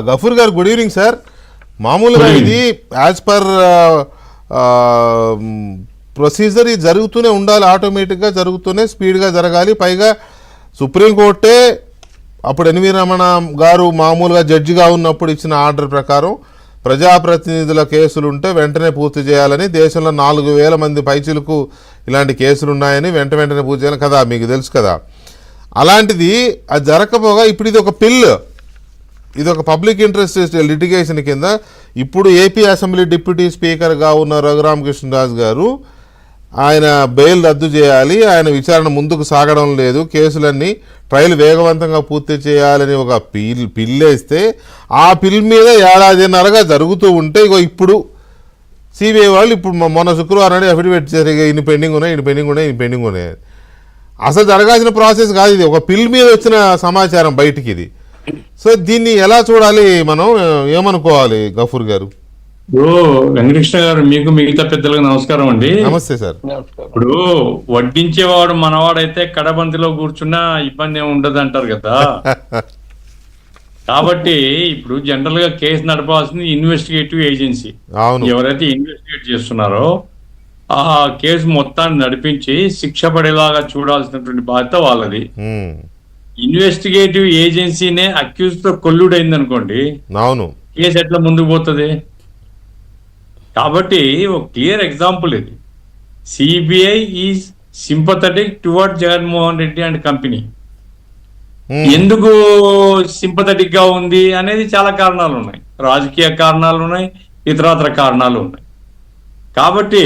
గఫూర్ గారు good evening sir. మామూలుగా ఇది యాజ్ పర్ ప్రొసీజర్ ఇది జరుగుతూనే ఉండాలి, ఆటోమేటిక్గా జరుగుతూనే స్పీడ్గా జరగాలి. పైగా సుప్రీంకోర్టే అప్పుడు ఎన్వి రమణ గారు మామూలుగా జడ్జిగా ఉన్నప్పుడు ఇచ్చిన ఆర్డర్ ప్రకారం ప్రజాప్రతినిధుల కేసులు ఉంటే వెంటనే పూర్తి చేయాలని, దేశంలో 4,000 మంది పైచిలకు ఇలాంటి కేసులు ఉన్నాయని వెంటనే పూర్తి చేయాలని కదా, మీకు తెలుసు కదా. అలాంటిది అది జరగకపోగా ఇప్పుడు ఇది ఒక పిల్, ఇది ఒక పబ్లిక్ ఇంట్రెస్ట్ లిటిగేషన్ కింద ఇప్పుడు ఏపీ అసెంబ్లీ డిప్యూటీ స్పీకర్గా ఉన్న రఘురామకృష్ణరాజు గారు ఆయన బెయిల్ రద్దు చేయాలి, ఆయన విచారణ ముందుకు సాగడం లేదు, కేసులన్నీ ట్రయల్ వేగవంతంగా పూర్తి చేయాలని ఒక పిల్లేస్తే ఆ పిల్ మీద ఏడాదిన్నరగా జరుగుతూ ఉంటే ఇగో ఇప్పుడు సిబిఐ వాళ్ళు ఇప్పుడు మొన్న శుక్రవారం అఫిడవిట్ చేశారు, ఇన్ని పెండింగ్ ఉన్నాయి. అసలు జరగాల్సిన ప్రాసెస్ కాదు ఇది, ఒక పిల్ మీద వచ్చిన సమాచారం బయటికి ఇది. సో దీన్ని ఎలా చూడాలి, మనం ఏమనుకోవాలి గఫూర్ గారు? వెంకటకృష్ణ గారు, మీకు మిగతా పెద్దలకు నమస్కారం అండి. నమస్తే సార్. ఇప్పుడు వడ్డించేవాడు మనవాడైతే కడబంతిలో కూర్చున్నా ఇబ్బంది ఏమి ఉండదు అంటారు కదా. కాబట్టి ఇప్పుడు జనరల్ గా కేసు నడపాల్సింది ఇన్వెస్టిగేటివ్ ఏజెన్సీ. ఎవరైతే ఇన్వెస్టిగేట్ చేస్తున్నారో ఆ కేసు మొత్తాన్ని నడిపించి శిక్ష పడేలాగా చూడాల్సినటువంటి బాధ్యత వాళ్ళది. ఇన్వెస్టిగేటివ్ ఏజెన్సీనే అక్యూజ్ తో కొల్లుడైంది అనుకోండి, కేసు ఎట్లా ముందుకు పోతుంది? కాబట్టి ఒక క్లియర్ ఎగ్జాంపుల్ ఇది. CBI is sympathetic towards Jaganmohan Reddy and company. ఎందుకు సింపథెటిక్ గా ఉంది అనేది చాలా కారణాలు ఉన్నాయి, రాజకీయ కారణాలు ఉన్నాయి, ఇతరత్ర కారణాలు ఉన్నాయి. కాబట్టి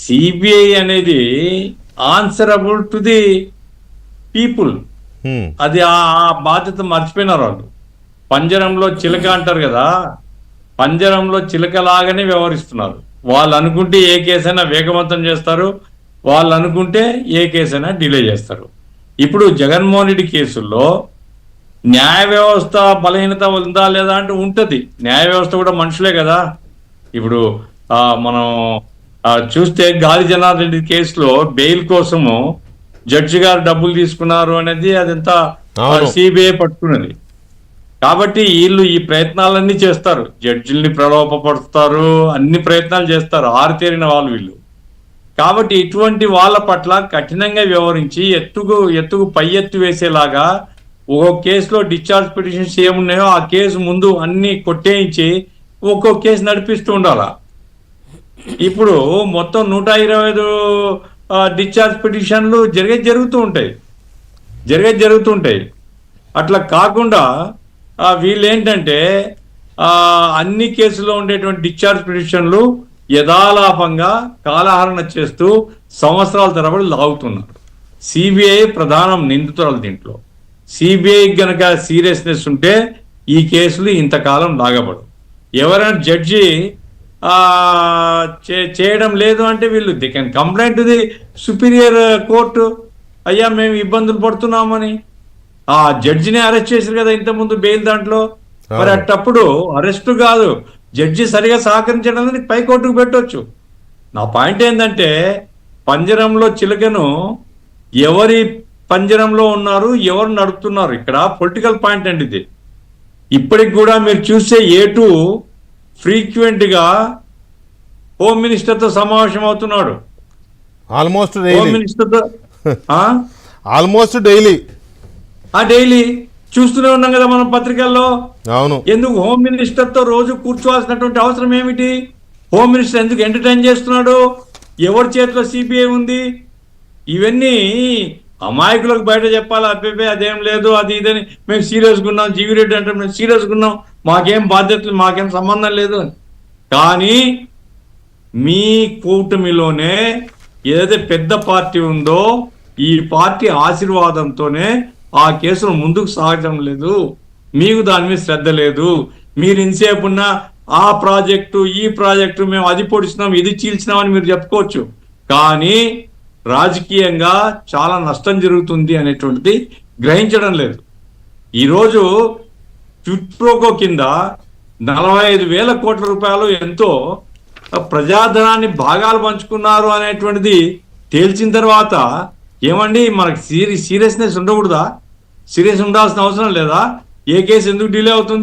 సిబిఐ అనేది ఆన్సరబుల్ టు ది పీపుల్. అది ఆ బాధ్యత మర్చిపోయినారు వాళ్ళు. పంజరంలో చిలక అంటారు కదా, పంజరంలో చిలకలాగానే వ్యవహరిస్తున్నారు. వాళ్ళు అనుకుంటే ఏ కేసైనా వేగవంతం చేస్తారు, వాళ్ళు అనుకుంటే ఏ కేసైనా డిలే చేస్తారు. ఇప్పుడు జగన్మోహన్ రెడ్డి కేసుల్లో న్యాయ వ్యవస్థ బలహీనత ఉందా లేదా అంటే ఉంటుంది. న్యాయ వ్యవస్థ కూడా మనుషులే కదా. ఇప్పుడు మనం చూస్తే గాలి జనార్దన్ రెడ్డి కేసులో బెయిల్ కోసము జడ్జి గారు డబ్బులు తీసుకున్నారు అనేది అదంతా సిబిఐ పట్టుకున్నది. కాబట్టి వీళ్ళు ఈ ప్రయత్నాలన్నీ చేస్తారు, జడ్జిల్ని ప్రలోభపరుస్తారు, అన్ని ప్రయత్నాలు చేస్తారు, ఆరితేరిన వాళ్ళు వీళ్ళు. కాబట్టి ఇటువంటి వాళ్ళ పట్ల కఠినంగా వ్యవహరించి ఎత్తుకు పై ఎత్తు వేసేలాగా ఒక్కో కేసులో డిశ్చార్జ్ పిటిషన్స్ ఏమున్నాయో ఆ కేసు ముందు అన్ని కొట్టేయించి ఒక్కో కేసు నడిపిస్తూ ఉండాలా. ఇప్పుడు మొత్తం 125 డిశ్చార్జ్ పిటిషన్లు జరుగుతూ ఉంటాయి. అట్లా కాకుండా వీళ్ళు ఏంటంటే అన్ని కేసుల్లో ఉండేటువంటి డిశ్చార్జ్ పిటిషన్లు యథాలాపంగా కాలహరణ చేస్తూ సంవత్సరాల తరబడి లాగుతున్నారు. సిబిఐ ప్రధానం నిందితురాలు. దీంట్లో సిబిఐ గనక సీరియస్నెస్ ఉంటే ఈ కేసులు ఇంతకాలం లాగబడు. ఎవరైనా జడ్జి చేయడం లేదు అంటే వీళ్ళు they can complaint the superior court, అయ్యా మేము ఇబ్బందులు పడుతున్నామని. ఆ జడ్జిని అరెస్ట్ చేశారు కదా ఇంతకుముందు బెయిల్ దాంట్లో. మరి అట్టప్పుడు అరెస్ట్ కాదు, జడ్జి సరిగా సహకరించడం పై కోర్టుకు పెట్టవచ్చు. నా పాయింట్ ఏంటంటే పంజరంలో చిలకను ఎవరి పంజరంలో ఉన్నారు, ఎవరు నడుపుతున్నారు, ఇక్కడ పొలిటికల్ పాయింట్ అండి ఇది. ఇప్పటికి కూడా మీరు చూస్తే A2 ఫ్రీక్వెంట్ గా హోమ్ మినిస్టర్ తో సమావేశం అవుతున్నాడు. ఆల్మోస్ట్ హోమ్ మినిస్టర్ తో ఆల్మోస్ట్ డైలీ చూస్తూనే ఉన్నాం కదా మనం పత్రికల్లో. అవును. ఎందుకు హోమ్ మినిస్టర్ తో రోజు కూర్చోవాల్సినటువంటి అవసరం ఏమిటి? హోమ్ మినిస్టర్ ఎందుకు ఎంటర్టైన్ చేస్తున్నాడు? ఎవరి చేతిలో సిబిఐ ఉంది? ఇవన్నీ అమాయకులకు బయట చెప్పాలి. అబ్బాయి అదేం లేదు, అది ఇదని, మేము సీరియస్గా ఉన్నాం, జీవిరెడ్డి అంటే మేము సీరియస్గా ఉన్నాం, మాకేం బాధ్యతలు, మాకేం సంబంధం లేదు అని. కానీ మీ కూటమిలోనే ఏదైతే పెద్ద పార్టీ ఉందో ఈ పార్టీ ఆశీర్వాదంతోనే ఆ కేసును ముందుకు సాగడం లేదు. మీకు దాని మీద శ్రద్ధ లేదు. మీరు ఇంతసేపు ఉన్న ఆ ప్రాజెక్టు ఈ ప్రాజెక్టు మేము అది పొడిచినాం ఇది చీల్చినాం అని మీరు చెప్పుకోవచ్చు, కానీ రాజకీయంగా చాలా నష్టం జరుగుతుంది అనేటువంటిది గ్రహించడం లేదు. ఈరోజు క్విడ్-ప్రోకో కింద 45,000 కోట్ల రూపాయలు ఎంతో ప్రజాధనాన్ని భాగాలు పంచుకున్నారు అనేటువంటిది తేల్చిన తర్వాత ఏమండి మనకి సీరియస్నెస్ ఉండకూడదా? సీరియస్ ఉండాల్సిన అవసరం లేదా? ఏ కేసు ఎందుకు డిలే అవుతుంది?